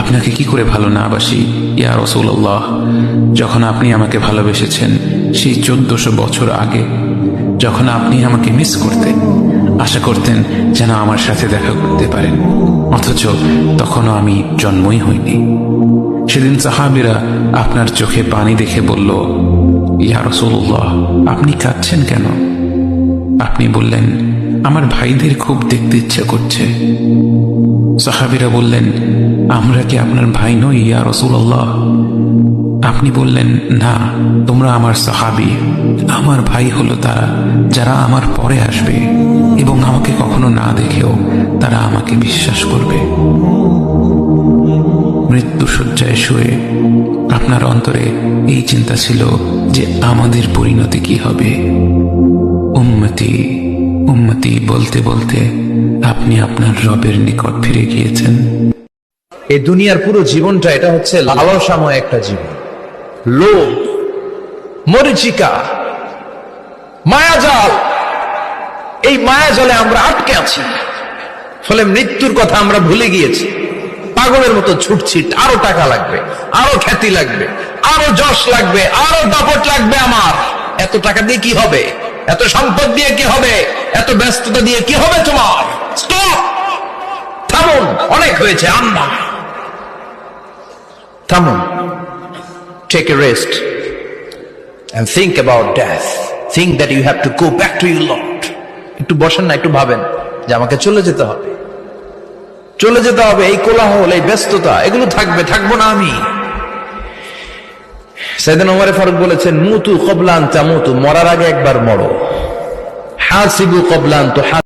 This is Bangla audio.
আপনাকে কি করে ভালো না বাসি ইয়া রাসূলুল্লাহ। যখন আপনি আমাকে ভালোবেসেছেন সেই 1400 বছর আগে, যখন আপনি আমাকে মিস করতেন, আশা করতেন যেন আমার সাথে দেখা করতে পারেন, অথচ তখনও আমি জন্মই হইনি। সেদিন সাহাবীরা আপনার চোখে পানি দেখে বলল, ইয়া রাসূলুল্লাহ, আপনি কাঁদছেন কেন? আপনি বললেন, আমার ভাইদের খুব দেখতে ইচ্ছা করছে। সাহাবীরা বললেন, আমরা কি আপনার ভাই নই ইয়া রাসূলুল্লাহ? আপনি বললেন, না, তোমরা আমার সাহাবী। আমার ভাই হলো তারা যারা আমার পরে আসবে এবং আমাকে কখনো না দেখেও তারা আমাকে বিশ্বাস করবে। মৃত্যু শয্যায় শুয়ে আপনার অন্তরে এই চিন্তা ছিল যে আমাদের পরিণতি কি হবে। উম্মতি উম্মতি বলতে বলতে আপনি আপনার রবের নিকট ফিরে গিয়েছেন। এই দুনিয়ার পুরো জীবনটা এটা হচ্ছে লালসাময় একটা জীবন, লোভ, মরিচিকা, মায়াজাল। এই মায়াজালে আমরা আটকে আছি, ফলে মৃত্যুর কথা আমরা ভুলে গিয়েছি। পাগলের মতো ছুটছি, আরো টাকা লাগবে, আরো খ্যাতি লাগবে, আরো যশ লাগবে, আরো দাপট লাগবে। আমার এত টাকা দিয়ে কি হবে? এত সম্পদ দিয়ে কি হবে? এত ব্যস্ততা দিয়ে কি হবে? তোমার স্টপ, থামুন, অনেক হয়েছে। আন্না, থামুন, take a rest and think about death. Think that you have to go back to your Lord. একটু বসেন না, একটু ভাবেন যে আমাকে চলে যেতে হবে, চলে যেতে হবে। এই কোলাহল, এই ব্যস্ততা, এগুলো থাকবে, থাকবো না আমি। সাইয়েদনা ওমর ফারুক বলেছেন, মুতু ক্বাবলা আন তামুতু, মরার আগে একবার মরো। হাসিবু ক্বাবলা আন তুহাসিবু।